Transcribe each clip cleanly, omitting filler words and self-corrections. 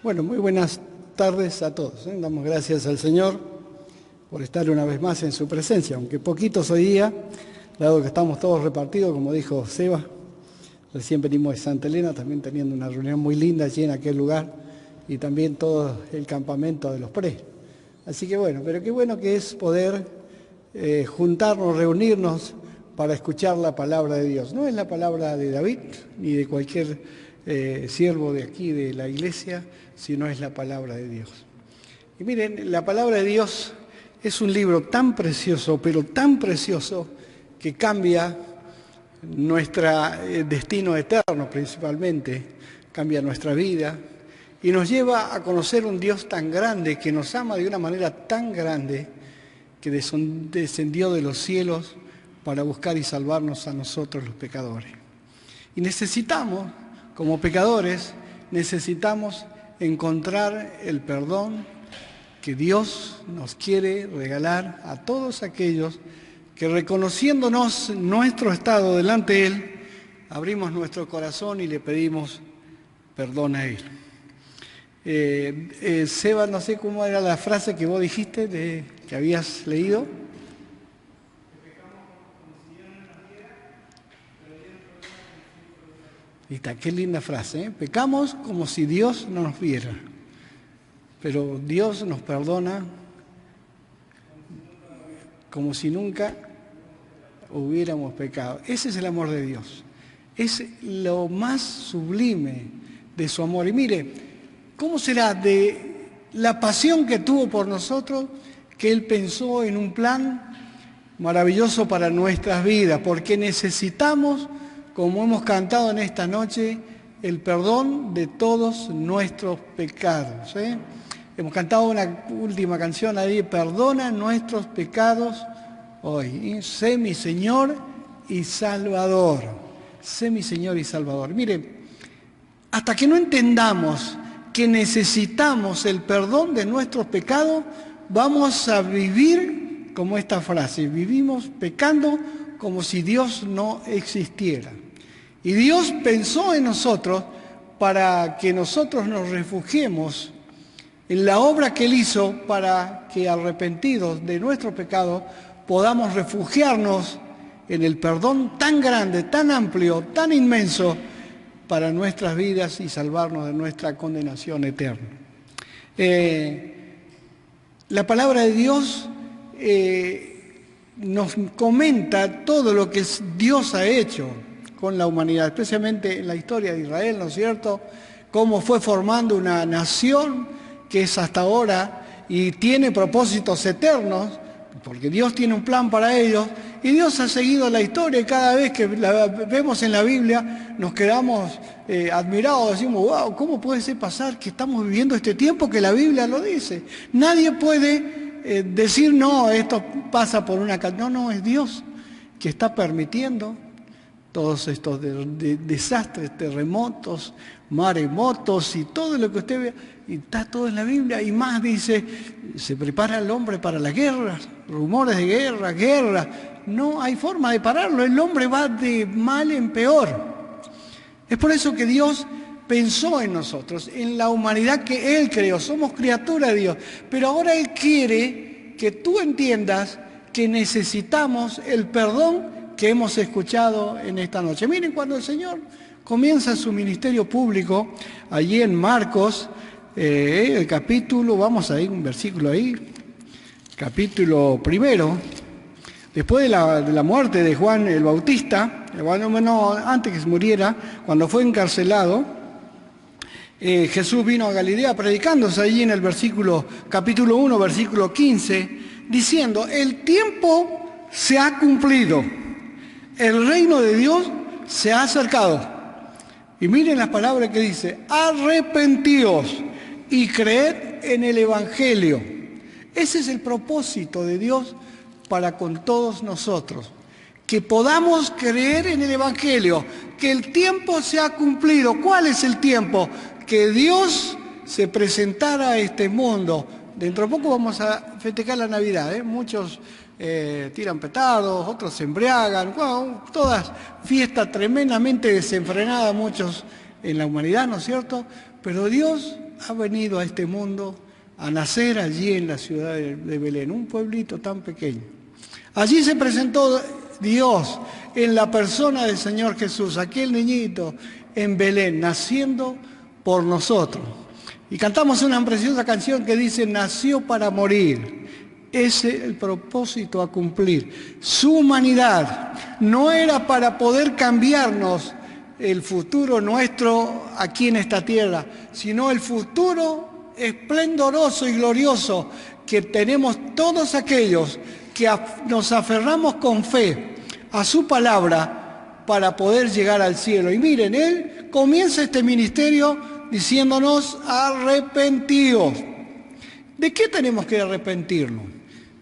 Bueno, muy buenas tardes a todos. Damos gracias al Señor por estar una vez más en su presencia, aunque poquitos hoy día, dado que estamos todos repartidos, como dijo Seba. Recién venimos de Santa Elena, también teniendo una reunión muy linda allí en aquel lugar, y también todo el campamento de los pre. Así que bueno, pero qué bueno que es poder juntarnos, reunirnos para escuchar la palabra de Dios. No es la palabra de David, ni de cualquier siervo de aquí, de la iglesia, sino es la palabra de Dios. Y miren, la palabra de Dios es un libro tan precioso, pero tan precioso, que cambia nuestro destino eterno principalmente, cambia nuestra vida y nos lleva a conocer un Dios tan grande, que nos ama de una manera tan grande, que descendió de los cielos para buscar y salvarnos a nosotros los pecadores. Y necesitamos, como pecadores, necesitamos encontrar el perdón que Dios nos quiere regalar a todos aquellos que, reconociéndonos nuestro estado delante de Él, abrimos nuestro corazón y le pedimos perdón a Él. Seba, no sé cómo era la frase que vos dijiste, que habías leído. Y está, qué linda frase, ¿eh? Pecamos como si Dios no nos viera, pero Dios nos perdona como si nunca hubiéramos pecado. Ese es el amor de Dios, es lo más sublime de su amor. Y mire, ¿cómo será de la pasión que tuvo por nosotros, que Él pensó en un plan maravilloso para nuestras vidas? Porque necesitamos, como hemos cantado en esta noche, el perdón de todos nuestros pecados, ¿eh? Hemos cantado una última canción ahí, perdona nuestros pecados hoy. Sé mi Señor y Salvador. Sé mi Señor y Salvador. Mire, hasta que no entendamos que necesitamos el perdón de nuestros pecados, vamos a vivir como esta frase, vivimos pecando como si Dios no existiera. Y Dios pensó en nosotros para que nosotros nos refugiemos en la obra que Él hizo, para que, arrepentidos de nuestro pecado, podamos refugiarnos en el perdón tan grande, tan amplio, tan inmenso para nuestras vidas y salvarnos de nuestra condenación eterna. La palabra de Dios nos comenta todo lo que Dios ha hecho con la humanidad, especialmente en la historia de Israel, ¿no es cierto? Cómo fue formando una nación que es hasta ahora y tiene propósitos eternos, porque Dios tiene un plan para ellos, y Dios ha seguido la historia, y cada vez que la vemos en la Biblia nos quedamos admirados, decimos, wow, ¿cómo puede ser pasar que estamos viviendo este tiempo que la Biblia lo dice? Nadie puede decir, no, esto pasa por una... No, es Dios que está permitiendo todos estos desastres, terremotos, maremotos y todo lo que usted vea, y está todo en la Biblia. Y más dice, se prepara el hombre para la guerra, rumores de guerra, no hay forma de pararlo, el hombre va de mal en peor. Es por eso que Dios pensó en nosotros, en la humanidad que Él creó, somos criatura de Dios, pero ahora Él quiere que tú entiendas que necesitamos el perdón que hemos escuchado en esta noche. Miren, cuando el Señor comienza su ministerio público, allí en Marcos, el capítulo, vamos a ir un versículo ahí, capítulo 1, después de la muerte de Juan el Bautista, antes que se muriera, cuando fue encarcelado, Jesús vino a Galilea predicándose allí en el capítulo 1, versículo 15, diciendo, el tiempo se ha cumplido, el reino de Dios se ha acercado. Y miren las palabras que dice, arrepentíos y creed en el Evangelio. Ese es el propósito de Dios para con todos nosotros, que podamos creer en el Evangelio, que el tiempo se ha cumplido. ¿Cuál es el tiempo? Que Dios se presentara a este mundo. Dentro de poco vamos a festejar la Navidad, muchos tiran petardos, otros se embriagan, todas fiestas tremendamente desenfrenadas, muchos en la humanidad, ¿no es cierto? Pero Dios ha venido a este mundo a nacer allí en la ciudad de Belén, un pueblito tan pequeño. Allí se presentó Dios en la persona del Señor Jesús, aquel niñito en Belén, naciendo por nosotros. Y cantamos una preciosa canción que dice, nació para morir. Ese es el propósito a cumplir. Su humanidad no era para poder cambiarnos el futuro nuestro aquí en esta tierra, sino el futuro esplendoroso y glorioso que tenemos todos aquellos que nos aferramos con fe a su palabra para poder llegar al cielo. Y miren, Él comienza este ministerio diciéndonos arrepentidos. ¿De qué tenemos que arrepentirnos?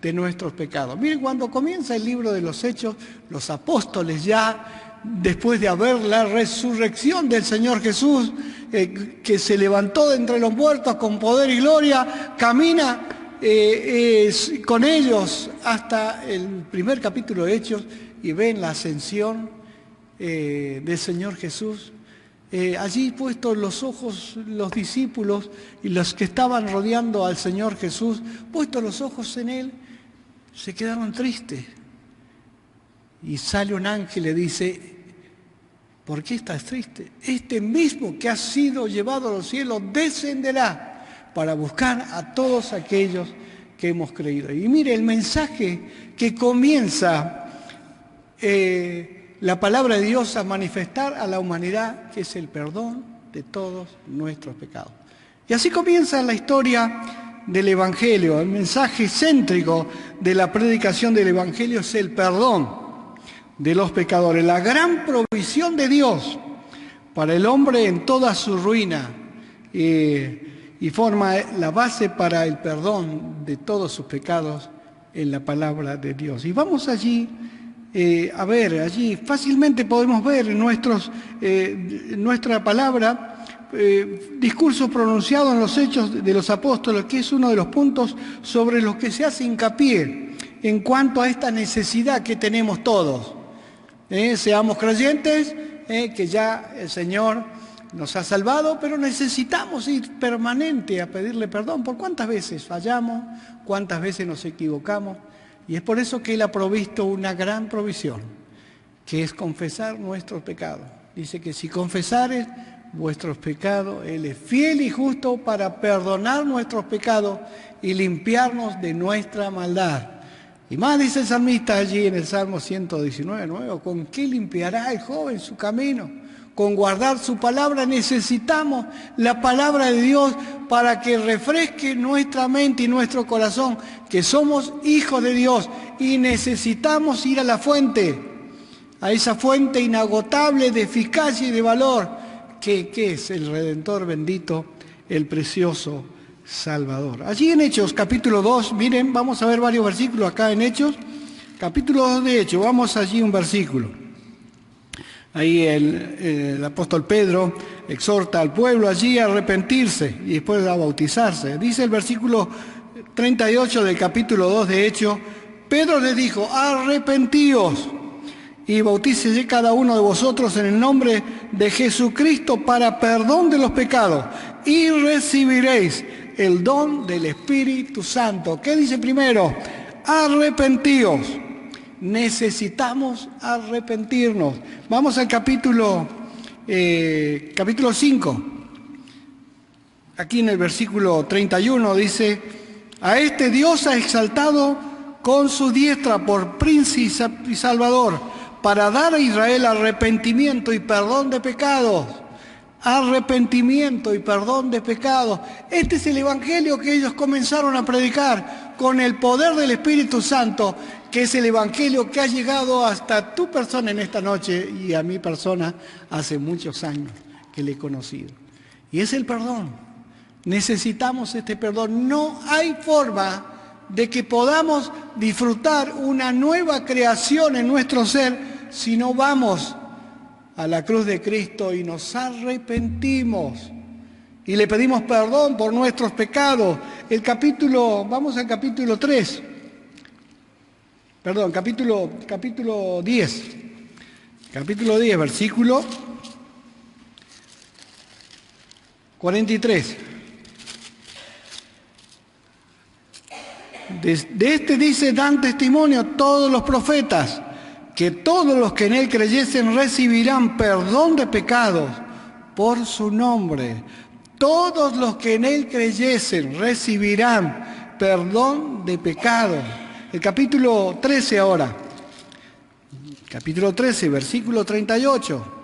De nuestros pecados. Miren, cuando comienza el libro de los Hechos, los apóstoles ya, después de haber la resurrección del Señor Jesús, que se levantó de entre los muertos con poder y gloria, camina con ellos hasta el primer capítulo de Hechos y ven la ascensión del Señor Jesús. Allí puestos los ojos, los discípulos y los que estaban rodeando al Señor Jesús, puestos los ojos en Él, se quedaron tristes. Y sale un ángel y le dice, ¿por qué estás triste? Este mismo que ha sido llevado a los cielos descenderá para buscar a todos aquellos que hemos creído. Y mire el mensaje que comienza la palabra de Dios a manifestar a la humanidad, que es el perdón de todos nuestros pecados. Y así comienza la historia del Evangelio. El mensaje céntrico de la predicación del Evangelio es el perdón de los pecadores, la gran provisión de Dios para el hombre en toda su ruina, y forma la base para el perdón de todos sus pecados en la palabra de Dios. Y vamos allí a ver, allí fácilmente podemos ver en nuestra palabra discursos pronunciados en los Hechos de los Apóstoles, que es uno de los puntos sobre los que se hace hincapié en cuanto a esta necesidad que tenemos todos. Seamos creyentes, que ya el Señor nos ha salvado, pero necesitamos ir permanente a pedirle perdón por cuántas veces fallamos, cuántas veces nos equivocamos. Y es por eso que Él ha provisto una gran provisión, que es confesar nuestros pecados. Dice que si confesares vuestros pecados, Él es fiel y justo para perdonar nuestros pecados y limpiarnos de nuestra maldad. Y más dice el salmista allí en el Salmo 119, 9, ¿con qué limpiará el joven su camino? Con guardar su palabra. Necesitamos la palabra de Dios para que refresque nuestra mente y nuestro corazón, que somos hijos de Dios y necesitamos ir a la fuente, a esa fuente inagotable de eficacia y de valor, que es el Redentor bendito, el precioso Salvador. Allí en Hechos capítulo 2, miren, vamos a ver varios versículos acá en Hechos, capítulo 2 de Hechos, vamos allí un versículo. Ahí el apóstol Pedro exhorta al pueblo allí a arrepentirse y después a bautizarse. Dice el versículo 38 del capítulo 2 de Hechos, Pedro les dijo, arrepentíos y bautícese cada uno de vosotros en el nombre de Jesucristo para perdón de los pecados y recibiréis el don del Espíritu Santo. ¿Qué dice primero? Arrepentíos. Necesitamos arrepentirnos. Vamos al capítulo 5. Aquí en el versículo 31 dice, a este Dios ha exaltado con su diestra por príncipe y salvador, para dar a Israel arrepentimiento y perdón de pecados. Arrepentimiento y perdón de pecados. Este es el evangelio que ellos comenzaron a predicar con el poder del Espíritu Santo, que es el evangelio que ha llegado hasta tu persona en esta noche y a mi persona hace muchos años que le he conocido. Y es el perdón. Necesitamos este perdón. No hay forma de que podamos disfrutar una nueva creación en nuestro ser si no vamos a la cruz de Cristo y nos arrepentimos y le pedimos perdón por nuestros pecados. Vamos al capítulo 3. Perdón, capítulo 10. Capítulo 10, versículo 43. De este dice, dan testimonio todos los profetas, que todos los que en él creyesen recibirán perdón de pecados por su nombre. Todos los que en él creyesen recibirán perdón de pecados. El capítulo 13 ahora. Capítulo 13, versículo 38.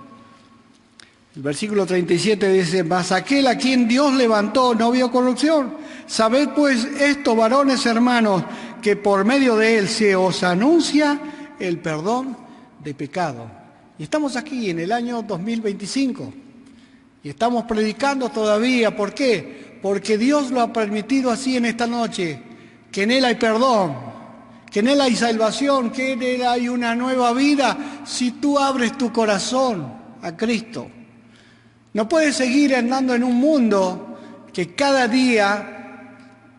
El versículo 37 dice, mas aquel a quien Dios levantó no vio corrupción. Sabed pues esto, varones hermanos, que por medio de él se os anuncia el perdón de pecado. Y estamos aquí en el año 2025 y estamos predicando todavía. ¿Por qué? Porque Dios lo ha permitido así en esta noche, que en él hay perdón, que en él hay salvación, que en él hay una nueva vida si tú abres tu corazón a Cristo. No puedes seguir andando en un mundo que cada día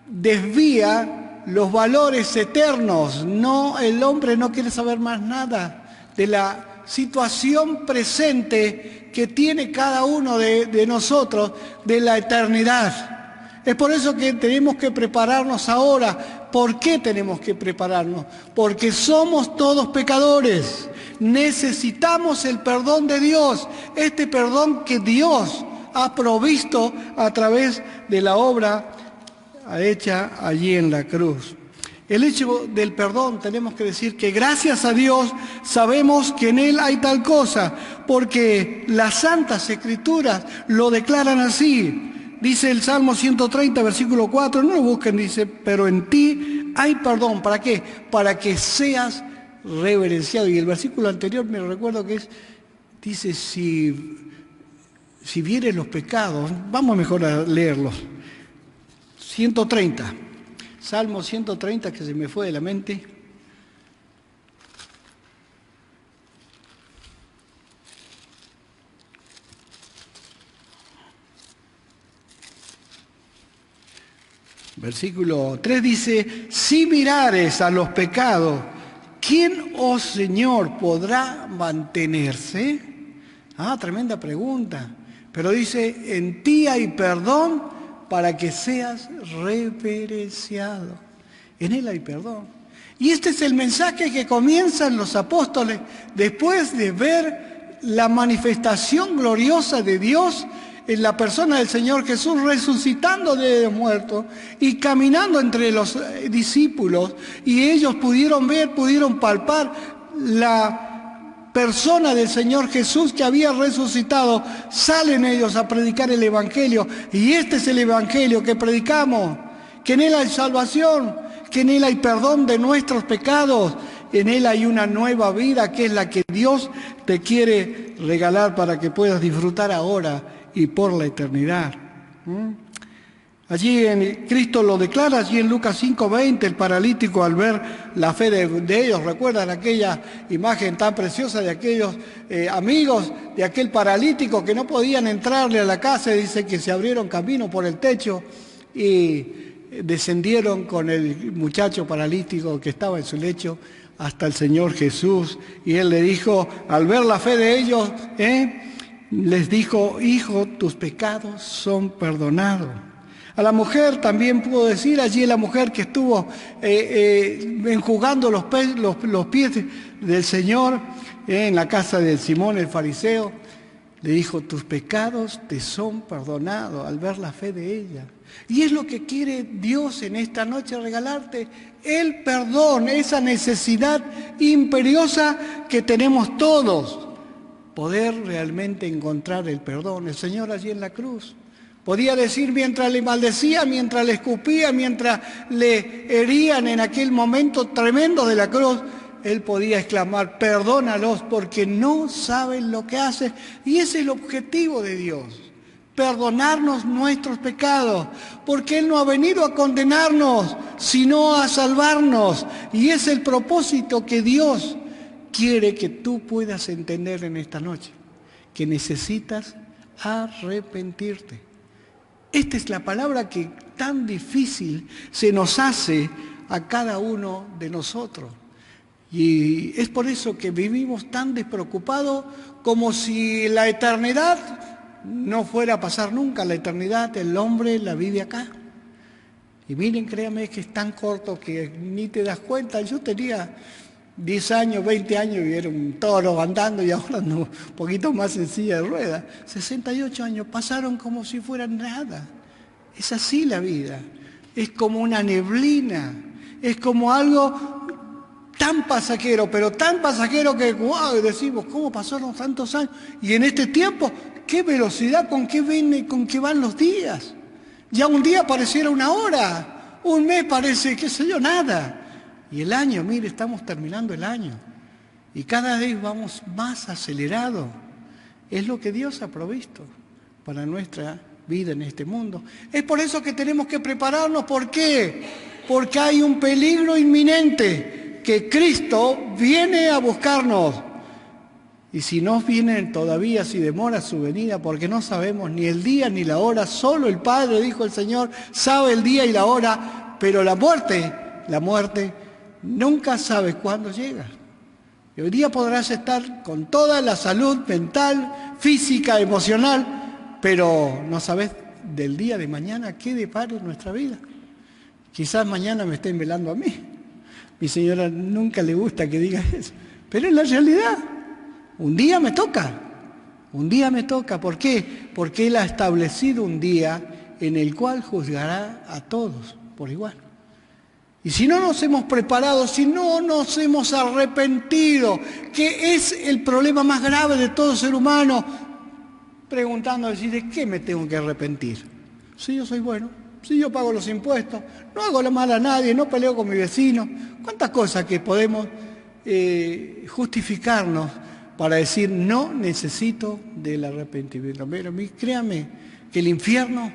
desvía los valores eternos. No, el hombre no quiere saber más nada de la situación presente que tiene cada uno de nosotros de la eternidad. Es por eso que tenemos que prepararnos ahora. ¿Por qué tenemos que prepararnos? Porque somos todos pecadores. Necesitamos el perdón de Dios, este perdón que Dios ha provisto a través de la obra hecha allí en la cruz. El hecho del perdón, tenemos que decir que gracias a Dios sabemos que en Él hay tal cosa, porque las Santas Escrituras lo declaran así. Dice el Salmo 130, versículo 4, no lo busquen, dice, pero en ti hay perdón. ¿Para qué? Para que seas reverenciado. Y el versículo anterior me recuerdo que dice, si vieres los pecados, vamos mejor a leerlos. 130, Salmo 130, que se me fue de la mente. Versículo 3 dice, si mirares a los pecados, ¿quién, oh Señor, podrá mantenerse? Tremenda pregunta. Pero dice, en ti hay perdón para que seas reverenciado. En Él hay perdón. Y este es el mensaje que comienzan los apóstoles después de ver la manifestación gloriosa de Dios en la persona del Señor Jesús, resucitando de los muertos y caminando entre los discípulos, y ellos pudieron ver, pudieron palpar la persona del Señor Jesús que había resucitado. Salen ellos a predicar el Evangelio, y este es el Evangelio que predicamos, que en Él hay salvación, que en Él hay perdón de nuestros pecados, en Él hay una nueva vida que es la que Dios te quiere regalar para que puedas disfrutar ahora y por la eternidad. Allí Cristo lo declara, allí en Lucas 5:20, el paralítico al ver la fe de ellos, recuerdan aquella imagen tan preciosa de aquellos amigos de aquel paralítico que no podían entrarle a la casa, dice que se abrieron camino por el techo y descendieron con el muchacho paralítico que estaba en su lecho hasta el Señor Jesús, y Él le dijo, al ver la fe de ellos, les dijo, hijo, tus pecados son perdonados. A la mujer también pudo decir, allí la mujer que estuvo enjugando los pies del Señor en la casa de Simón el fariseo, le dijo, tus pecados te son perdonados, al ver la fe de ella. Y es lo que quiere Dios en esta noche, regalarte el perdón, esa necesidad imperiosa que tenemos todos, poder realmente encontrar el perdón. El Señor allí en la cruz podía decir, mientras le maldecía, mientras le escupía, mientras le herían en aquel momento tremendo de la cruz, Él podía exclamar, perdónalos porque no saben lo que hacen. Y ese es el objetivo de Dios, perdonarnos nuestros pecados, porque Él no ha venido a condenarnos, sino a salvarnos. Y es el propósito que Dios quiere que tú puedas entender en esta noche, que necesitas arrepentirte. Esta es la palabra que tan difícil se nos hace a cada uno de nosotros. Y es por eso que vivimos tan despreocupados, como si la eternidad no fuera a pasar nunca la eternidad, el hombre la vive acá. Y miren, créanme que es tan corto que ni te das cuenta. Yo tenía 10 años, 20 años y era un toro andando y ahora ando un poquito más en silla de ruedas. 68 años pasaron como si fueran nada. Es así la vida. Es como una neblina. Es como algo tan pasajero, pero tan pasajero que wow, decimos, ¿cómo pasaron tantos años? Y en este tiempo, qué velocidad, con qué van los días. Ya un día pareciera una hora, un mes parece, qué sé yo, nada. Y el año, mire, estamos terminando el año. Y cada vez vamos más acelerados. Es lo que Dios ha provisto para nuestra vida en este mundo. Es por eso que tenemos que prepararnos. ¿Por qué? Porque hay un peligro inminente, que Cristo viene a buscarnos. Y si no viene todavía, si demora su venida, porque no sabemos ni el día ni la hora, solo el Padre, dijo el Señor, sabe el día y la hora, pero la muerte nunca sabe cuándo llega. Y hoy día podrás estar con toda la salud mental, física, emocional, pero no sabes del día de mañana qué depara en nuestra vida. Quizás mañana me estén velando a mí. Mi señora nunca le gusta que diga eso, pero es la realidad. Un día me toca. ¿Por qué? Porque Él ha establecido un día en el cual juzgará a todos por igual. Y si no nos hemos preparado, si no nos hemos arrepentido, que es el problema más grave de todo ser humano, preguntando, ¿de qué me tengo que arrepentir? Si yo soy bueno, si yo pago los impuestos, no hago la mal a nadie, no peleo con mi vecino. ¿Cuántas cosas que podemos justificarnos para decir no necesito del arrepentimiento? Pero créame que el infierno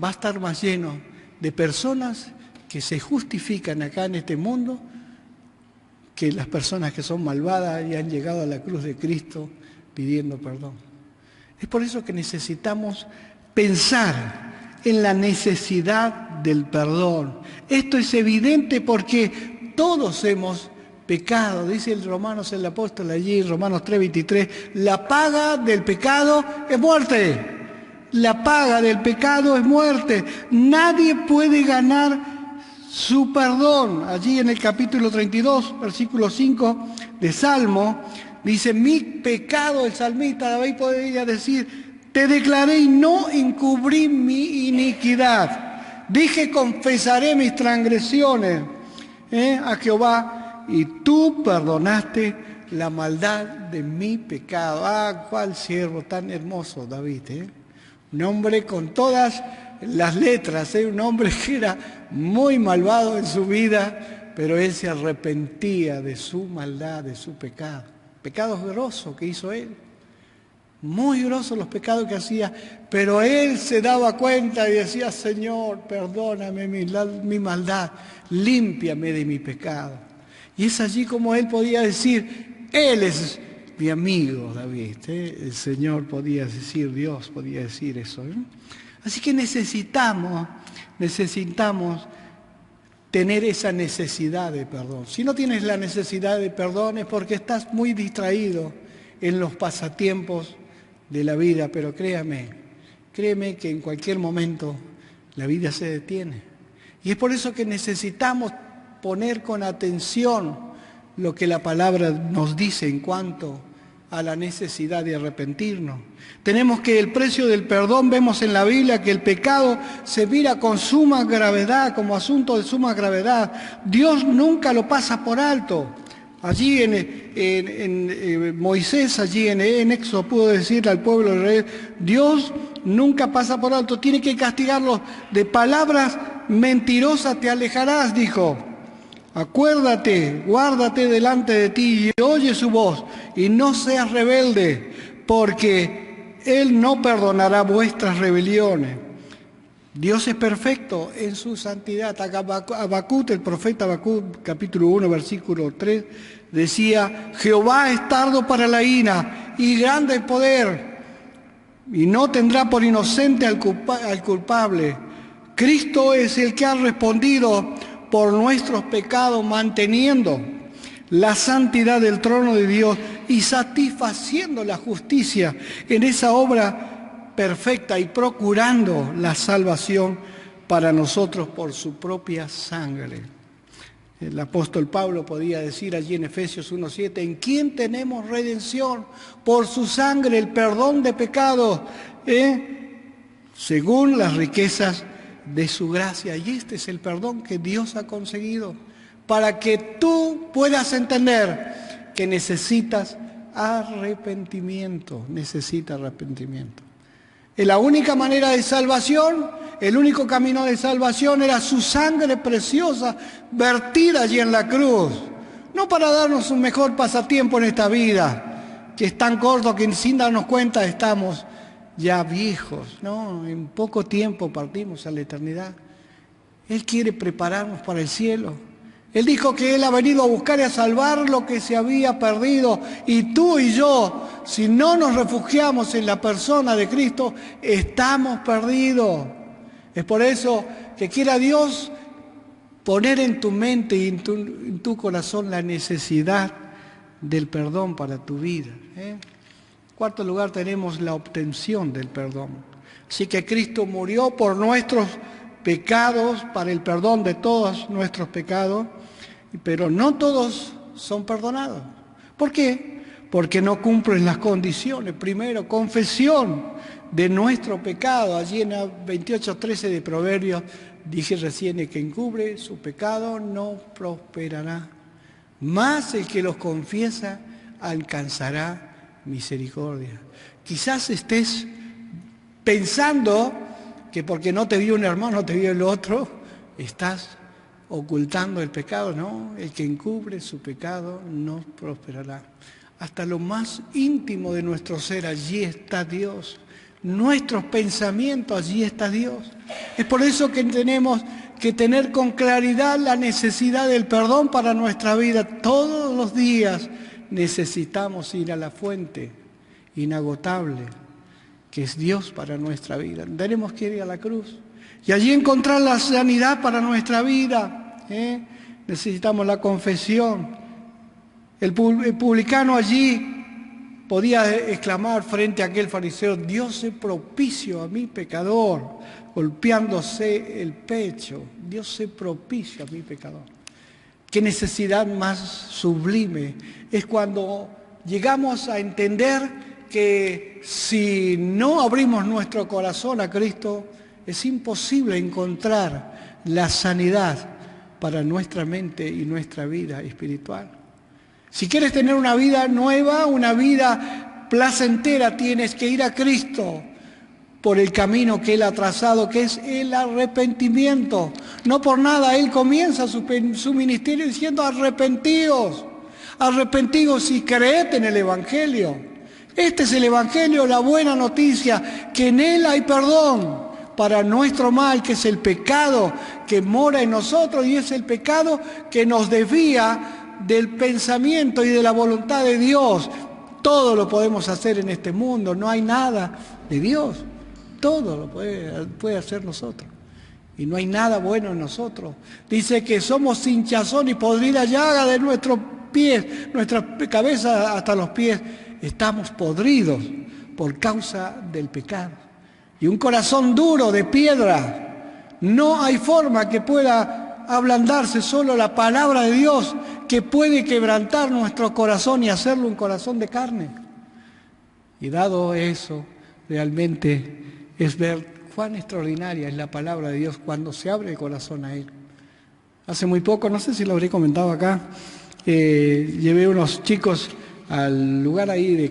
va a estar más lleno de personas que se justifican acá en este mundo que las personas que son malvadas y han llegado a la cruz de Cristo pidiendo perdón. Es por eso que necesitamos pensar en la necesidad del perdón. Esto es evidente porque todos hemos pecado, dice el apóstol allí, Romanos 3:23, la paga del pecado es muerte. La paga del pecado es muerte. Nadie puede ganar su perdón. Allí en el capítulo 32, versículo 5 de Salmo, dice, mi pecado, el salmista David podría decir, te declaré y no encubrí mi iniquidad. Dije, confesaré mis transgresiones a Jehová, y tú perdonaste la maldad de mi pecado. Ah, cuál siervo tan hermoso, David, Un hombre con todas las letras, un hombre que era muy malvado en su vida, pero él se arrepentía de su maldad, de su pecado. Pecados grosos que hizo él. Muy grosos los pecados que hacía, pero él se daba cuenta y decía, Señor, perdóname mi maldad, límpiame de mi pecado. Y es allí como él podía decir, Él es mi amigo, David. El Señor podía decir, Dios podía decir eso. Así que necesitamos tener esa necesidad de perdón. Si no tienes la necesidad de perdón es porque estás muy distraído en los pasatiempos de la vida, pero créame que en cualquier momento la vida se detiene. Y es por eso que necesitamos poner con atención lo que la palabra nos dice en cuanto a la necesidad de arrepentirnos. Tenemos que el precio del perdón, vemos en la Biblia que el pecado se mira con suma gravedad, como asunto de suma gravedad. Dios nunca lo pasa por alto. Allí en Moisés, allí en Éxodo, pudo decirle al pueblo de Israel, Dios nunca pasa por alto, tiene que castigarlos. De palabras mentirosas te alejarás, dijo. Acuérdate, guárdate delante de ti y oye su voz, y no seas rebelde, porque Él no perdonará vuestras rebeliones. Dios es perfecto en su santidad. Habacuc, el profeta Habacuc, capítulo 1, versículo 3, decía, Jehová es tardo para la ira y grande en poder, y no tendrá por inocente al culpable. Cristo es el que ha respondido por nuestros pecados, manteniendo la santidad del trono de Dios y satisfaciendo la justicia en esa obra perfecta y procurando la salvación para nosotros por su propia sangre. El apóstol Pablo podía decir allí en Efesios 1:7, ¿en quién tenemos redención? Por su sangre, el perdón de pecados, según las riquezas de su gracia. Y este es el perdón que Dios ha conseguido para que tú puedas entender que necesitas arrepentimiento. La única manera de salvación, el único camino de salvación era su sangre preciosa vertida allí en la cruz. No para darnos un mejor pasatiempo en esta vida, que es tan corto que sin darnos cuenta estamos ya viejos. No, en poco tiempo partimos a la eternidad. Él quiere prepararnos para el cielo. Él dijo que Él ha venido a buscar y a salvar lo que se había perdido. Y tú y yo, si no nos refugiamos en la persona de Cristo, estamos perdidos. Es por eso que quiera Dios poner en tu mente y en tu corazón la necesidad del perdón para tu vida. En cuarto lugar tenemos la obtención del perdón. Así que Cristo murió por nuestros pecados, para el perdón de todos nuestros pecados, pero no todos son perdonados. ¿Por qué? Porque no cumplen las condiciones. Primero, confesión de nuestro pecado. Allí en 28:13 de Proverbios dije recién, que encubre su pecado no prosperará, mas el que los confiesa alcanzará misericordia. Quizás estés pensando que porque no te vio un hermano, te vio el otro, estás ocultando el pecado. No, el que encubre su pecado no prosperará. Hasta lo más íntimo de nuestro ser, allí está Dios. Nuestros pensamientos, allí está Dios. Es por eso que tenemos que tener con claridad la necesidad del perdón para nuestra vida. Todos los días necesitamos ir a la fuente inagotable, que es Dios para nuestra vida. Tenemos que ir a la cruz y allí encontrar la sanidad para nuestra vida. Necesitamos la confesión. El publicano allí podía exclamar frente a aquel fariseo, Dios es propicio a mi pecador, golpeándose el pecho. Dios es propicio a mi pecador. Qué necesidad más sublime es cuando llegamos a entender que si no abrimos nuestro corazón a Cristo, es imposible encontrar la sanidad para nuestra mente y nuestra vida espiritual. Si quieres tener una vida nueva, una vida placentera, tienes que ir a Cristo por el camino que Él ha trazado, que es el arrepentimiento. No por nada Él comienza su ministerio diciendo arrepentíos, arrepentíos y creed en el Evangelio. Este es el Evangelio, la buena noticia, que en Él hay perdón para nuestro mal, que es el pecado que mora en nosotros y es el pecado que nos desvía del pensamiento y de la voluntad de Dios. Todo lo podemos hacer en este mundo, no hay nada de Dios. Todo lo puede hacer nosotros. Y no hay nada bueno en nosotros. Dice que somos hinchazón y podrida llaga de nuestros pies, nuestra cabeza hasta los pies. Estamos podridos por causa del pecado. Y un corazón duro de piedra, no hay forma que pueda ablandarse. Solo la palabra de Dios que puede quebrantar nuestro corazón y hacerlo un corazón de carne. Y dado eso, realmente es ver cuán extraordinaria es la palabra de Dios cuando se abre el corazón a Él. Hace muy poco, no sé si lo habré comentado acá, llevé unos chicos al lugar ahí de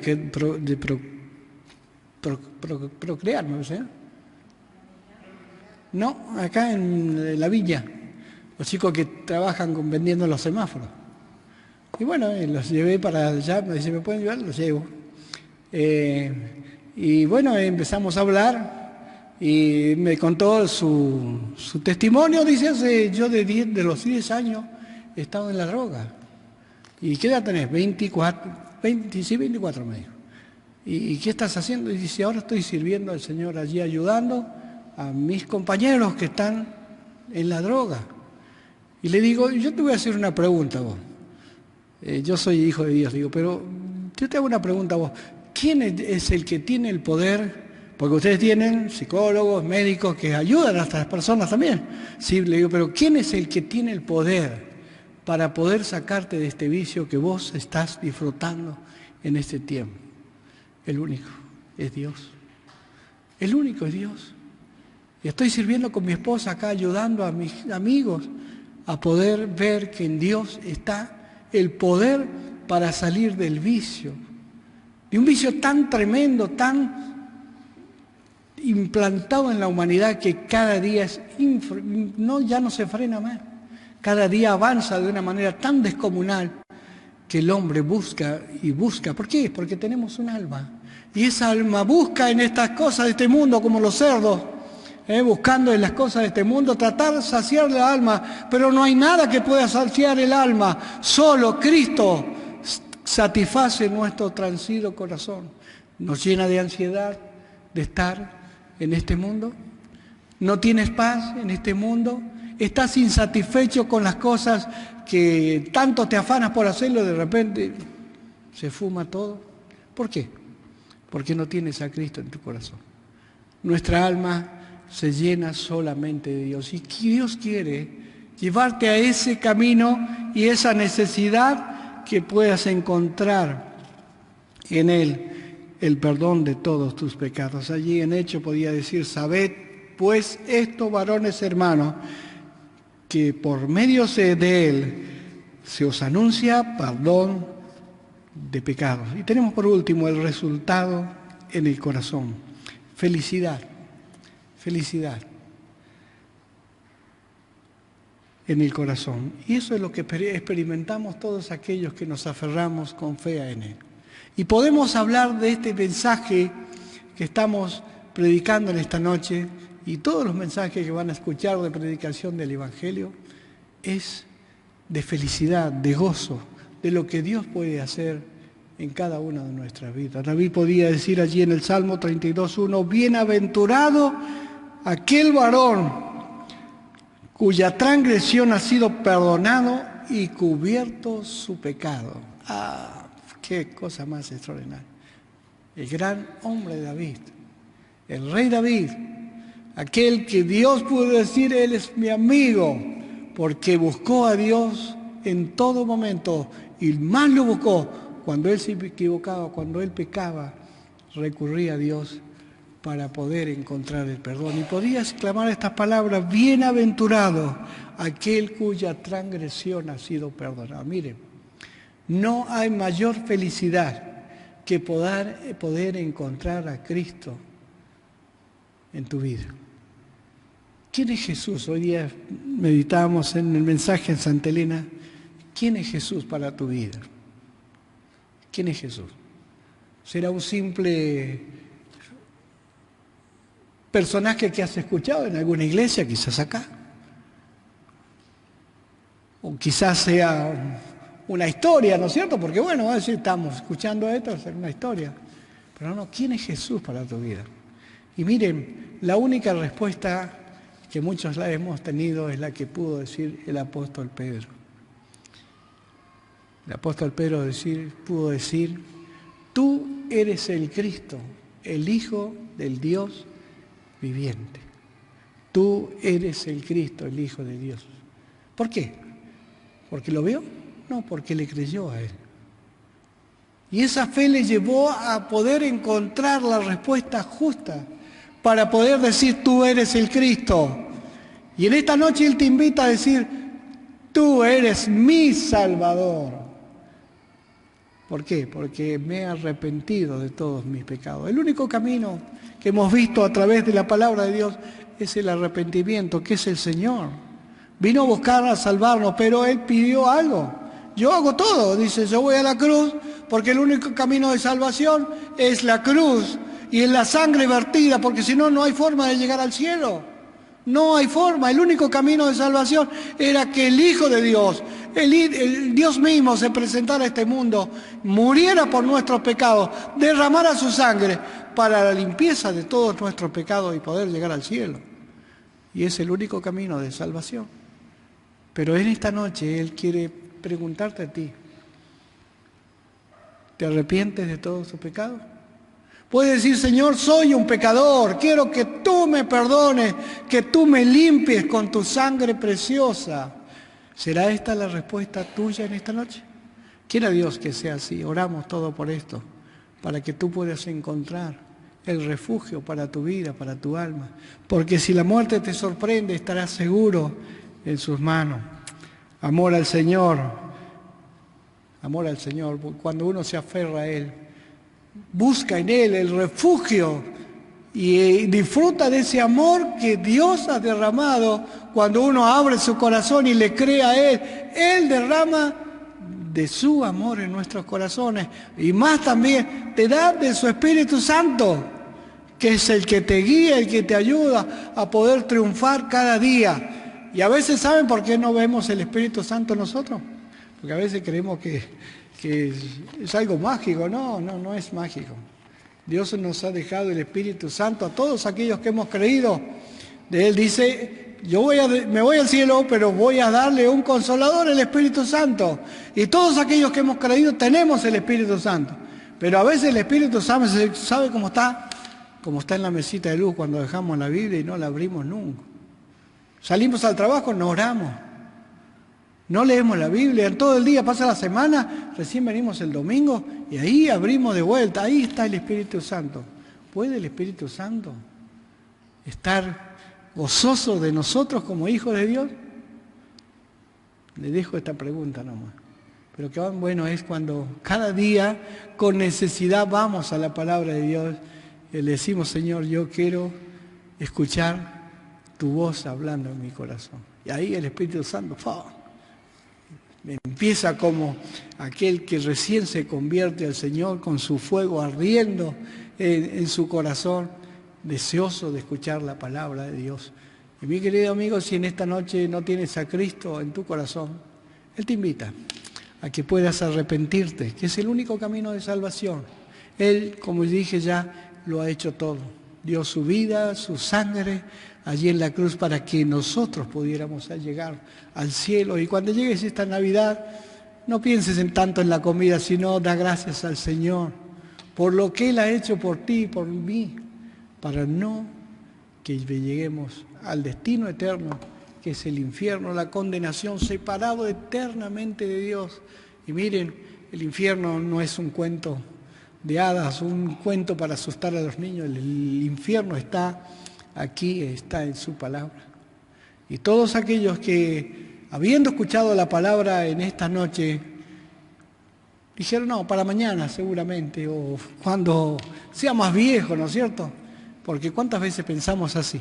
procrear, ¿no sé? No, acá en la villa, los chicos que trabajan vendiendo los semáforos. Y bueno, los llevé para allá, me dice, ¿me pueden llevar? Los llevo. Y bueno, empezamos a hablar y me contó su testimonio. Dice, yo de los 10 años he estado en la droga. ¿Y qué edad tenés? 24 me dijo. ¿Y qué estás haciendo? Y dice, ahora estoy sirviendo al Señor allí, ayudando a mis compañeros que están en la droga. Y le digo, yo te voy a hacer una pregunta a vos. Yo soy hijo de Dios, digo, pero yo te hago una pregunta a vos. ¿Quién es el que tiene el poder Porque ustedes tienen psicólogos, médicos que ayudan a estas personas también. Sí, le digo, pero ¿quién es el que tiene el poder para poder sacarte de este vicio que vos estás disfrutando en este tiempo? El único es Dios. El único es Dios. Y estoy sirviendo con mi esposa acá, ayudando a mis amigos a poder ver que en Dios está el poder para salir del vicio. De un vicio tan tremendo, tan implantado en la humanidad que cada día ya no se frena más. Cada día avanza de una manera tan descomunal que el hombre busca y busca. ¿Por qué? Porque tenemos un alma. Y esa alma busca en estas cosas de este mundo como los cerdos, buscando en las cosas de este mundo, tratar de saciar la alma. Pero no hay nada que pueda saciar el alma. Solo Cristo satisface nuestro transido corazón. Nos llena de ansiedad de estar en este mundo. No tienes paz en este mundo. Estás insatisfecho con las cosas que tanto te afanas por hacerlo, de repente se fuma todo. ¿Por qué? Porque no tienes a Cristo en tu corazón. Nuestra alma se llena solamente de Dios. Y Dios quiere llevarte a ese camino y esa necesidad que puedas encontrar en Él el perdón de todos tus pecados. Allí en Hecho podía decir: sabed pues esto, varones hermanos, que por medio de Él se os anuncia perdón de pecados. Y tenemos por último el resultado en el corazón. Felicidad. Felicidad en el corazón. Y eso es lo que experimentamos todos aquellos que nos aferramos con fe en Él. Y podemos hablar de este mensaje que estamos predicando en esta noche, y todos los mensajes que van a escuchar de predicación del Evangelio, es de felicidad, de gozo, de lo que Dios puede hacer en cada una de nuestras vidas. David podía decir allí en el Salmo 32:1: bienaventurado aquel varón cuya transgresión ha sido perdonado y cubierto su pecado. Qué cosa más extraordinaria. El gran hombre David, el rey David, aquel que Dios pudo decir: Él es mi amigo, porque buscó a Dios en todo momento, y más lo buscó cuando él se equivocaba, cuando él pecaba, recurría a Dios para poder encontrar el perdón. Y podía exclamar estas palabras: bienaventurado aquel cuya transgresión ha sido perdonada. Miren, no hay mayor felicidad que poder encontrar a Cristo en tu vida. ¿Quién es Jesús? Hoy día meditábamos en el mensaje en Santa Elena. ¿Quién es Jesús para tu vida? ¿Quién es Jesús? ¿Será un simple personaje que has escuchado en alguna iglesia, quizás acá? O quizás sea una historia, ¿no es cierto? Porque bueno, va a decir, estamos escuchando esto, va a ser una historia. Pero no, ¿quién es Jesús para tu vida? Y miren, la única respuesta que muchos la hemos tenido es la que pudo decir el apóstol Pedro. El apóstol Pedro pudo decir: tú eres el Cristo, el Hijo del Dios viviente. Tú eres el Cristo, el Hijo de Dios. ¿Por qué? ¿Porque lo vio? No, porque le creyó a Él. Y esa fe le llevó a poder encontrar la respuesta justa para poder decir: tú eres el Cristo. Y en esta noche Él te invita a decir: tú eres mi Salvador. ¿Por qué? Porque me he arrepentido de todos mis pecados. El único camino que hemos visto a través de la palabra de Dios es el arrepentimiento, que es el Señor. Vino a buscar a salvarnos, pero Él pidió algo. Yo hago todo, dice, yo voy a la cruz, porque el único camino de salvación es la cruz y es la sangre vertida, porque si no, no hay forma de llegar al cielo. No hay forma. El único camino de salvación era que el Hijo de Dios, el Dios mismo, se presentara a este mundo, muriera por nuestros pecados, derramara su sangre para la limpieza de todos nuestros pecados y poder llegar al cielo. Y es el único camino de salvación. Pero en esta noche Él quiere preguntarte a ti: ¿te arrepientes de todos tus pecados? Puedes decir, Señor, soy un pecador, quiero que tú me perdones, que tú me limpies con tu sangre preciosa. ¿Será esta la respuesta tuya en esta noche? Quiera Dios que sea así. Oramos todo por esto, para que tú puedas encontrar el refugio para tu vida, para tu alma. Porque si la muerte te sorprende, estarás seguro en sus manos. Amor al Señor, cuando uno se aferra a Él, busca en Él el refugio y disfruta de ese amor que Dios ha derramado. Cuando uno abre su corazón y le cree a Él, Él derrama de su amor en nuestros corazones y más también te da de su Espíritu Santo, que es el que te guía, el que te ayuda a poder triunfar cada día. Y a veces, ¿saben por qué no vemos el Espíritu Santo nosotros? Porque a veces creemos que es algo mágico. No es mágico. Dios nos ha dejado el Espíritu Santo a todos aquellos que hemos creído. De Él dice, me voy al cielo, pero voy a darle un consolador, el Espíritu Santo. Y todos aquellos que hemos creído tenemos el Espíritu Santo. Pero a veces el Espíritu Santo, ¿sabe cómo está? Como está en la mesita de luz cuando dejamos la Biblia y no la abrimos nunca. Salimos al trabajo, no oramos. No leemos la Biblia, en todo el día pasa la semana, recién venimos el domingo y ahí abrimos de vuelta, ahí está el Espíritu Santo. ¿Puede el Espíritu Santo estar gozoso de nosotros como hijos de Dios? Le dejo esta pregunta nomás. Pero qué bueno es cuando cada día con necesidad vamos a la palabra de Dios y le decimos, Señor, yo quiero escuchar tu voz hablando en mi corazón. Y ahí el Espíritu Santo, empieza como aquel que recién se convierte al Señor con su fuego ardiendo en su corazón, deseoso de escuchar la palabra de Dios. Y mi querido amigo, si en esta noche no tienes a Cristo en tu corazón, Él te invita a que puedas arrepentirte, que es el único camino de salvación. Él, como dije ya, lo ha hecho todo. Dio su vida, su sangre, allí en la cruz para que nosotros pudiéramos llegar al cielo. Y cuando llegues esta Navidad, no pienses tanto en la comida, sino da gracias al Señor por lo que Él ha hecho por ti y por mí, para no que lleguemos al destino eterno, que es el infierno, la condenación, separado eternamente de Dios. Y miren, el infierno no es un cuento de hadas, un cuento para asustar a los niños. El infierno está aquí, está en su palabra. Y todos aquellos que, habiendo escuchado la palabra en esta noche, dijeron, no, para mañana seguramente, o cuando sea más viejo, ¿no es cierto? Porque ¿cuántas veces pensamos así?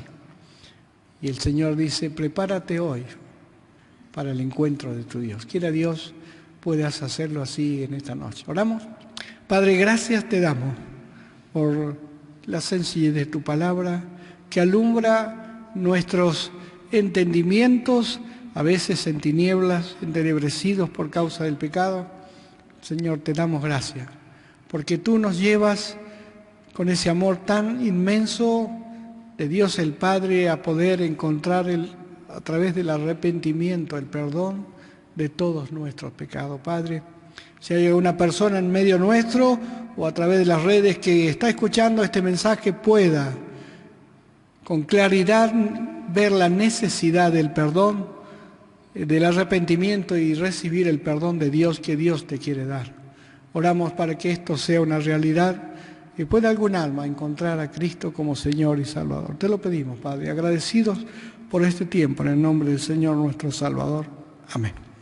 Y el Señor dice, prepárate hoy para el encuentro de tu Dios. Quiera Dios puedas hacerlo así en esta noche. ¿Oramos? Padre, gracias te damos por la sencillez de tu palabra que alumbra nuestros entendimientos, a veces en tinieblas, entenebrecidos por causa del pecado. Señor, te damos gracias, porque tú nos llevas con ese amor tan inmenso de Dios el Padre a poder encontrar a través del arrepentimiento el perdón de todos nuestros pecados. Padre, si hay una persona en medio nuestro o a través de las redes que está escuchando este mensaje, pueda con claridad ver la necesidad del perdón, del arrepentimiento y recibir el perdón de Dios que Dios te quiere dar. Oramos para que esto sea una realidad y pueda algún alma encontrar a Cristo como Señor y Salvador. Te lo pedimos, Padre, agradecidos por este tiempo en el nombre del Señor nuestro Salvador. Amén.